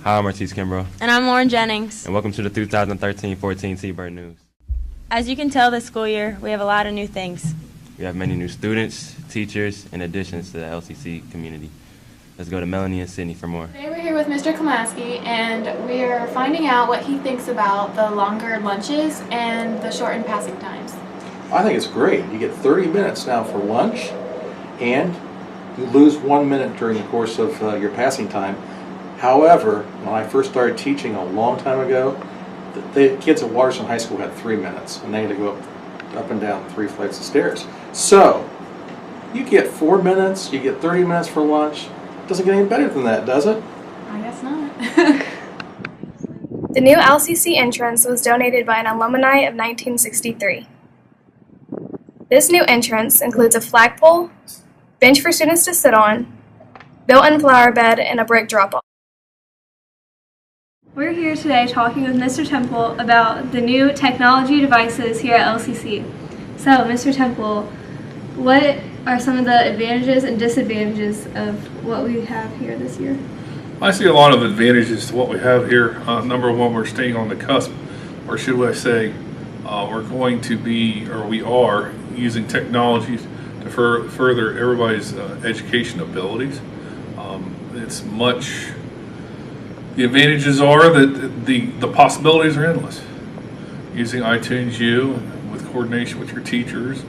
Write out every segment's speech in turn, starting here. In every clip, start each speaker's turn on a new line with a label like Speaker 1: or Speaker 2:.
Speaker 1: Hi, I'm Martise Kimbrough.
Speaker 2: And I'm Lauren Jennings.
Speaker 1: And welcome to the 2013-14 Seabird News.
Speaker 2: As you can tell this school year, we have a lot of new things.
Speaker 1: We have many new students, teachers, and additions to the LCC community. Let's go to Melanie and Sydney for more.
Speaker 3: Today we're here with Mr. Kamaski, and we're finding out what he thinks about the longer lunches and the shortened passing times.
Speaker 4: I think it's great. You get 30 minutes now for lunch, and you lose 1 minute during the course of your passing time. However, when I first started teaching a long time ago, the kids at Waterson High School had 3 minutes, and they had to go up and down 3 flights of stairs. So, you get 4 minutes, you get 30 minutes for lunch. Doesn't get any better than that, does it?
Speaker 3: I guess not.
Speaker 5: The new LCC entrance was donated by an alumni of 1963. This new entrance includes a flagpole, bench for students to sit on, built-in flower bed, and a brick drop-off.
Speaker 6: We're here today talking with Mr. Temple about the new technology devices here at LCC. So, Mr. Temple, what are some of the advantages and disadvantages of what we have here this year?
Speaker 7: I see a lot of advantages to what we have here. Number one, we're staying on the cusp, or should I say, we're going to be, or we are, using technologies to further everybody's education abilities. The advantages are that the possibilities are endless. Using iTunes U with coordination with your teachers,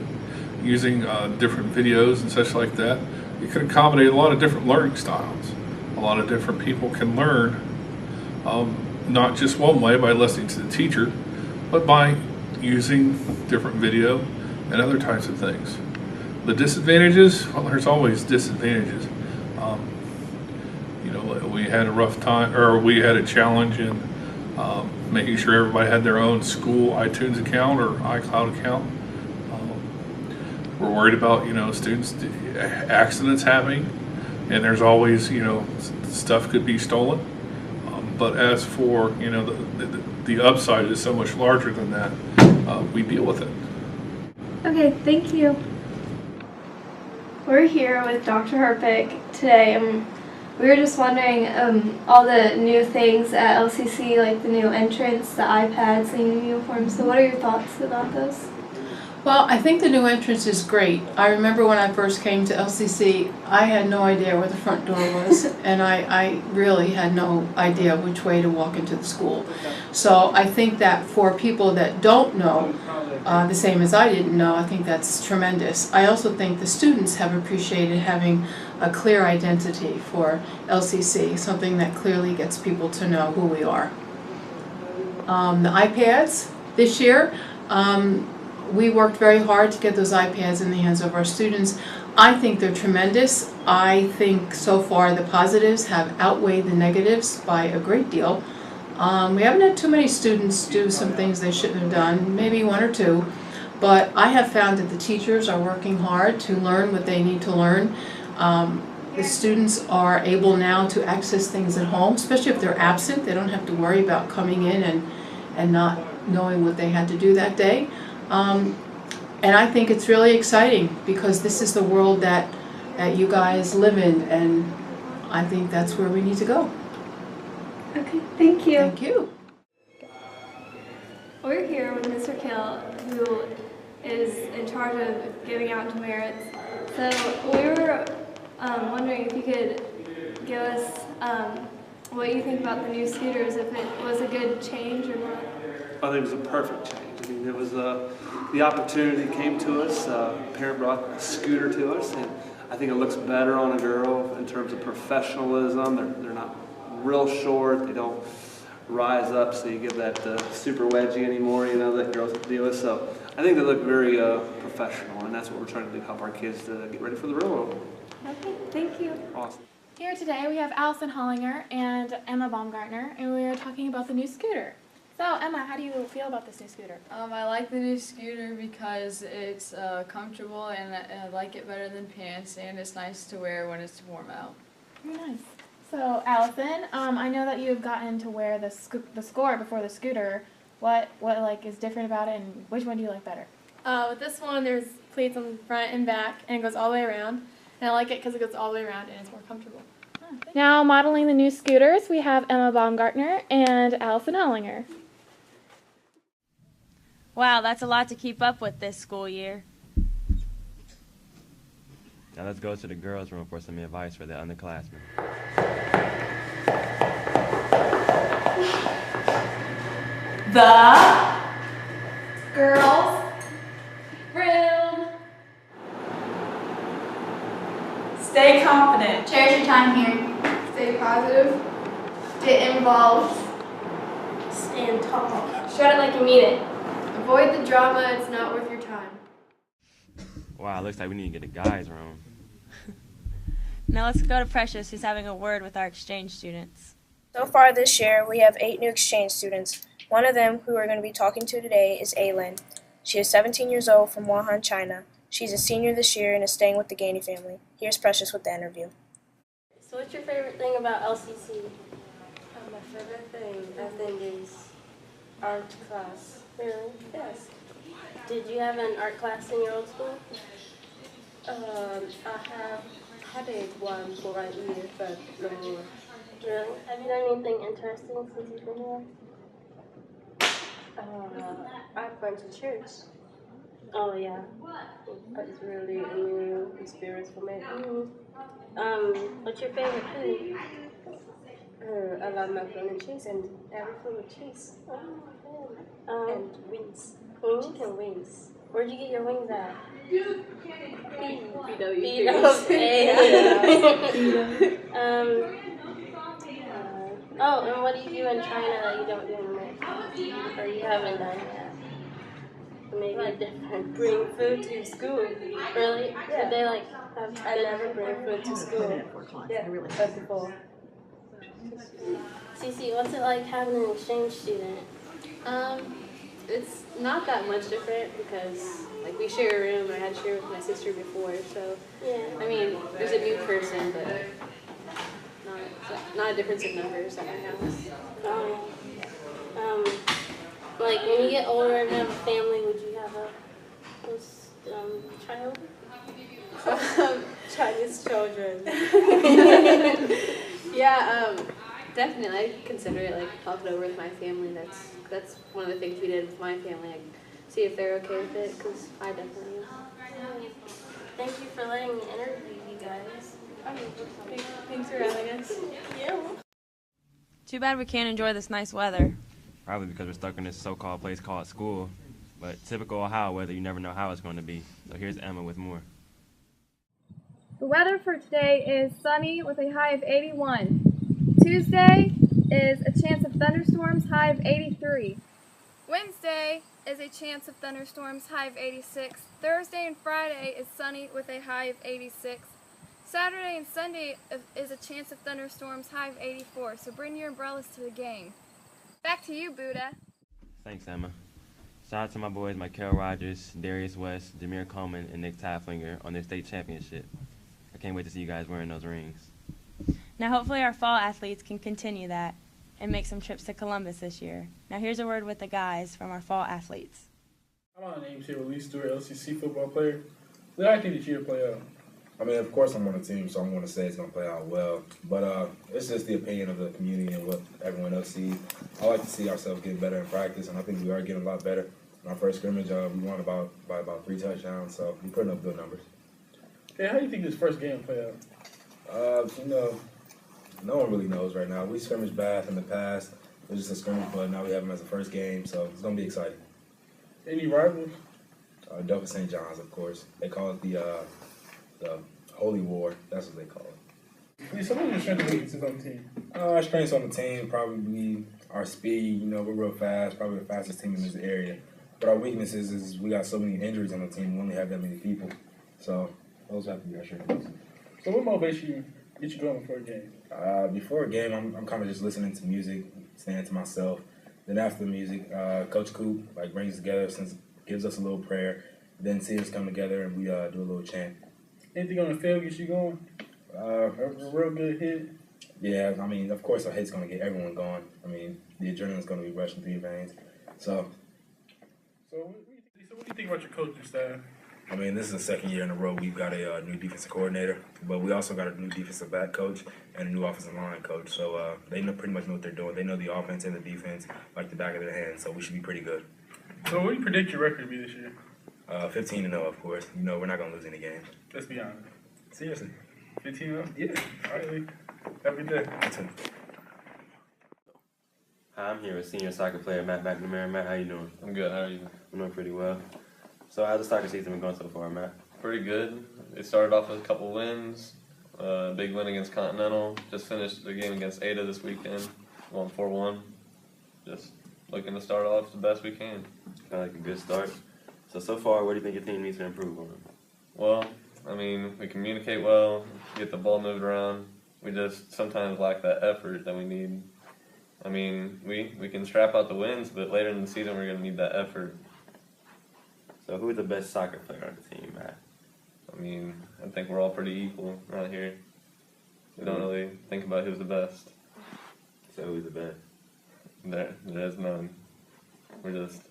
Speaker 7: using different videos and such like that, it can accommodate a lot of different learning styles. A lot of different people can learn not just one way by listening to the teacher, but by using different video and other types of things. The disadvantages, well, there's always disadvantages. We had a rough time, or we had a challenge in making sure everybody had their own school iTunes account or iCloud account. We're worried about, students, accidents happening, and there's always, stuff could be stolen. But as for, the upside is so much larger than that, we deal with it.
Speaker 6: Okay, thank you. We're here with Dr. Harpick today. We were just wondering all the new things at LCC, like the new entrance, the iPads, the new uniforms. So what are your thoughts about those?
Speaker 8: Well, I think the new entrance is great. I remember when I first came to LCC, I had no idea where the front door was, and I really had no idea which way to walk into the school. So I think that for people that don't know, the same as I didn't know, I think that's tremendous. I also think the students have appreciated having a clear identity for LCC, something that clearly gets people to know who we are. The iPads this year, we worked very hard to get those iPads in the hands of our students. I think they're tremendous. I think so far the positives have outweighed the negatives by a great deal. We haven't had too many students do some things they shouldn't have done, maybe 1 or 2, but I have found that the teachers are working hard to learn what they need to learn. The students are able now to access things at home, especially if they're absent. They don't have to worry about coming in and not knowing what they had to do that day. And I think it's really exciting because this is the world that you guys live in, and I think that's where we need to go.
Speaker 6: Okay, thank you.
Speaker 8: Thank you.
Speaker 6: We're here with Mr. Kill, who is in charge of giving out demerits. So we were wondering if you could give us what you think about the new scooters, if it was a good change or not.
Speaker 9: I think it was a perfect change. I mean, it was the opportunity came to us. A parent brought a scooter to us, and I think it looks better on a girl in terms of professionalism. They're not real short. They don't rise up, so you get that super wedgie anymore. That girls deal with. So I think they look very professional, and that's what we're trying to do: help our kids to get ready for the real world.
Speaker 6: Okay, thank you.
Speaker 9: Awesome.
Speaker 3: Here today we have Allison Hollinger and Emma Baumgartner, and we are talking about the new scooter. So, Emma, how do you feel about this new scooter?
Speaker 10: I like the new scooter because it's comfortable, and I like it better than pants, and it's nice to wear when it's warm out.
Speaker 3: Very nice. So, Allison, I know that you've gotten to wear the score before the scooter. What is different about it, and which one do you like better?
Speaker 11: With this one, there's pleats on the front and back, and it goes all the way around. And I like it because it goes all the way around, and it's more comfortable.
Speaker 3: Nice. Now modeling the new scooters, we have Emma Baumgartner and Allison Hollinger.
Speaker 2: Wow, that's a lot to keep up with this school year.
Speaker 1: Now let's go to the girls' room for some advice for the underclassmen.
Speaker 3: The girls' room. Stay confident.
Speaker 11: Cherish your time here.
Speaker 6: Stay positive.
Speaker 11: Get involved.
Speaker 6: Stand tall.
Speaker 11: Shred it like you mean it.
Speaker 6: Avoid the drama. It's not worth your time.
Speaker 1: Wow, looks like we need to get a guys' room.
Speaker 2: Now let's go to Precious, who's having a word with our exchange students.
Speaker 5: So far this year, we have 8 new exchange students. One of them, who we're going to be talking to today, is Aylin. She is 17 years old from Wuhan, China. She's a senior this year and is staying with the Gainey family. Here's Precious with the interview.
Speaker 12: So what's your favorite thing about LCC?
Speaker 6: My favorite thing, I think, is art class.
Speaker 12: Really? Yes. Did you have an art class in your old school?
Speaker 6: I have had one for a year, but no more.
Speaker 12: Really? Have you done anything interesting since you've been here?
Speaker 6: I've went to church.
Speaker 12: Oh yeah.
Speaker 6: It's really a new experience for me.
Speaker 12: What's your favorite food?
Speaker 6: I love macaroni and cheese and everything with cheese. And wings.
Speaker 12: Wings and wings. Where'd you get your wings at? Oh, and what do you do in China that you don't do in America? Or you haven't done yet? Maybe different.
Speaker 6: Bring food to school.
Speaker 12: Really?
Speaker 6: Yeah.
Speaker 12: Did they like have
Speaker 6: I never bring food to school. Yeah, but before.
Speaker 12: Cece, what's it like having an exchange student?
Speaker 13: It's not that much different because like we share a room. I had shared with my sister before, so
Speaker 12: Yeah.
Speaker 13: I mean there's a new person, but not a difference in numbers at my house.
Speaker 12: Like when you get older and have a family, would you have a child?
Speaker 13: Chinese children. Yeah, definitely. I consider it like talking over with my family. That's one of the things we did with my family. Like, see if they're okay with it, because I definitely am.
Speaker 12: Thank you for letting me interview you guys.
Speaker 6: Thanks for having us.
Speaker 12: Yeah.
Speaker 2: Too bad we can't enjoy this nice weather.
Speaker 1: Probably because we're stuck in this so-called place called school. But typical Ohio weather, you never know how it's going to be. So here's Emma with more.
Speaker 14: The weather for today is sunny with a high of 81. Tuesday is a chance of thunderstorms, high of 83. Wednesday is a chance of thunderstorms, high of 86. Thursday and Friday is sunny with a high of 86. Saturday and Sunday is a chance of thunderstorms, high of 84. So bring your umbrellas to the game. Back to you, Buddha.
Speaker 1: Thanks, Emma. Shout out to my boys Michael Rogers, Darius West, Jameer Coleman, and Nick Taflinger on their state championship. I can't wait to see you guys wearing those rings.
Speaker 2: Now hopefully our fall athletes can continue that and make some trips to Columbus this year. Now here's a word with the guys from our fall athletes.
Speaker 15: My name's here with Lee Stewart, LCC football player. What do I think that year play out?
Speaker 16: I mean, of course I'm on the team, so I'm going to say it's going to play out well. But it's just the opinion of the community and what everyone else sees. I like to see ourselves getting better in practice, and I think we are getting a lot better. In our first scrimmage, we won by about 3 touchdowns, so we're putting up good numbers.
Speaker 15: Hey, how do you think this first game play out?
Speaker 16: No one really knows right now. We scrimmaged Bath in the past. It was just a scrimmage, but now we have them as a first game, so it's going to be exciting.
Speaker 15: Any rivals?
Speaker 16: Delta St. John's, of course. They call it the Holy War. That's what they call it.
Speaker 15: So what are your strengths and weaknesses on the team?
Speaker 16: Our strengths on the team probably our speed. We're real fast, probably the fastest team in this area. But our weaknesses is we got so many injuries on the team. We only have that many people. So those have to be our strengths.
Speaker 15: So what motivates you, get you going before a game?
Speaker 16: Before a game, I'm kind of just listening to music, staying to myself. Then after the music, Coach Coop brings us together, gives us a little prayer. Then see us come together and we do a little chant.
Speaker 15: Anything on the field gets you going? A real good hit?
Speaker 16: Yeah, I mean, of course a hit's going to get everyone going. I mean, the adrenaline's going to be rushing through your veins. So
Speaker 15: what do you think about your coaching staff?
Speaker 16: I mean, this is the second year in a row we've got a new defensive coordinator, but we also got a new defensive back coach and a new offensive line coach. So they pretty much know what they're doing. They know the offense and the defense like the back of their hand, so we should be pretty good.
Speaker 15: So what do you predict your record to be this year?
Speaker 16: 15-0, of course. You know, we're not going to lose any games.
Speaker 15: Let's be honest.
Speaker 16: Seriously.
Speaker 15: 15-0?
Speaker 16: Yeah.
Speaker 15: All right, Lee. Have a good day.
Speaker 1: Hi, I'm here with senior soccer player Matt McNamara. Matt, how you doing?
Speaker 17: I'm good. How are you?
Speaker 1: I'm doing pretty well. So how's the soccer season been going so far, Matt?
Speaker 17: Pretty good. It started off with a couple wins. Big win against Continental. Just finished the game against Ada this weekend. Won 4-1. Just looking to start off the best we can.
Speaker 1: Kind of like a good start. So far, what do you think your team needs to improve on?
Speaker 17: Well, I mean, we communicate well, get the ball moved around. We just sometimes lack that effort that we need. I mean, we can strap out the wins, but later in the season we're going to need that effort.
Speaker 1: So who's the best soccer player on the team, Matt?
Speaker 17: I mean, I think we're all pretty equal out here. We don't really think about who's the best.
Speaker 1: So who's the best?
Speaker 17: There's none. We're just,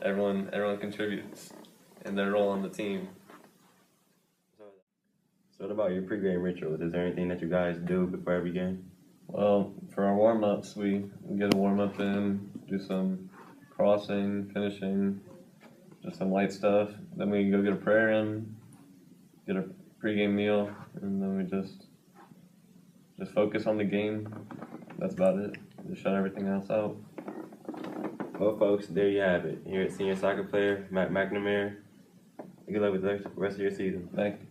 Speaker 17: everyone contributes in their role on the team.
Speaker 1: So what about your pregame rituals? Is there anything that you guys do before every game?
Speaker 17: Well, for our warm-ups, we get a warm-up in, do some crossing, finishing, just some light stuff. Then we go get a prayer in, get a pregame meal, and then we just focus on the game. That's about it. Just shut everything else out.
Speaker 1: Well, folks, there you have it. Here at senior soccer player Matt McNamara. Good luck with the rest of your season.
Speaker 17: Thank you.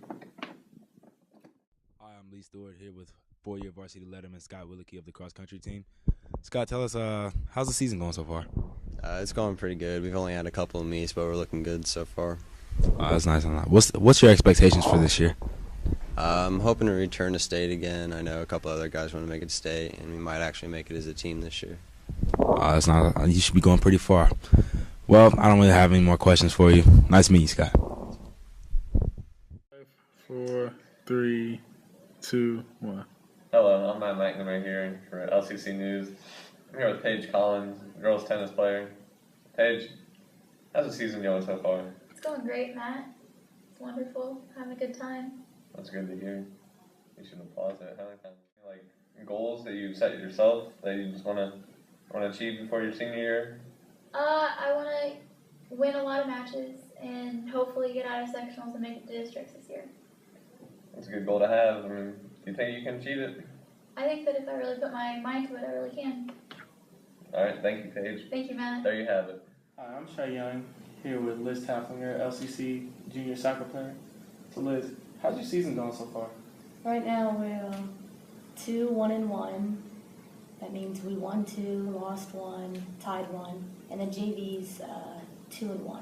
Speaker 18: Hi, I'm Lee Stewart here with four-year varsity letterman Scott Willicke of the cross-country team. Scott, tell us, how's the season going so far?
Speaker 19: It's going pretty good. We've only had a couple of meets, but we're looking good so far.
Speaker 18: That's nice. What's your expectations for this year?
Speaker 19: I'm hoping to return to state again. I know a couple other guys want to make it to state, and we might actually make it as a team this year.
Speaker 18: That's not. You should be going pretty far. Well, I don't really have any more questions for you. Nice to meet you, Scott.
Speaker 15: 4, 3, 2, 1.
Speaker 17: Hello, I'm Matt McNamara here for LCC News. I'm here with Paige Collins, girls tennis player. Paige, how's the season going so far?
Speaker 11: It's going great, Matt. It's wonderful. Having a good time.
Speaker 17: That's good to hear. You should applaud it. How many times? Like goals that you set yourself that you just want to achieve before your senior year?
Speaker 11: I want to win a lot of matches and hopefully get out of sectionals and make it to districts this year.
Speaker 17: That's a good goal to have. I mean, do you think you can achieve it?
Speaker 11: I think that if I really put my mind to it, I really can.
Speaker 17: All right, thank you, Paige.
Speaker 11: Thank you, Matt.
Speaker 17: There you have it.
Speaker 15: Hi, I'm Trey Young, here with Liz Taflinger, LCC junior soccer player. So Liz, how's your season going so far?
Speaker 20: Right now we're 2-1-1. That means we won 2, lost 1, tied 1, and the JV's 2-1.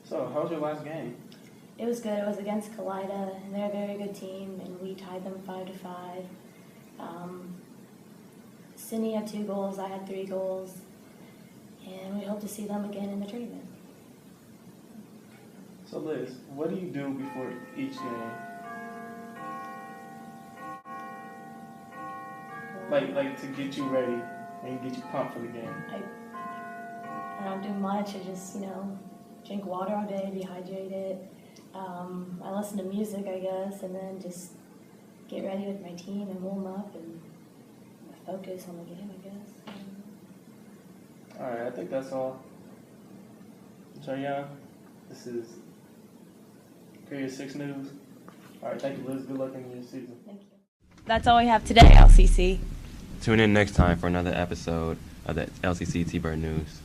Speaker 15: So, how was your last game?
Speaker 20: It was good. It was against Kalida, and they're a very good team, and we tied them 5-5. Sydney had 2 goals, I had 3 goals, and we hope to see them again in the tournament.
Speaker 15: So Liz, what do you do before each game? Like to get you ready and get you pumped for the game.
Speaker 20: I don't do much. I just, drink water all day, be hydrated. I listen to music, I guess, and then just get ready with my team and warm up and focus on the game, I guess.
Speaker 15: All right, I think that's all. So yeah, this is Period 6 News. All right, thank you, Liz. Good luck in your season.
Speaker 20: Thank you.
Speaker 2: That's all we have today, LCC.
Speaker 1: Tune in next time for another episode of the LCC T-Bird News.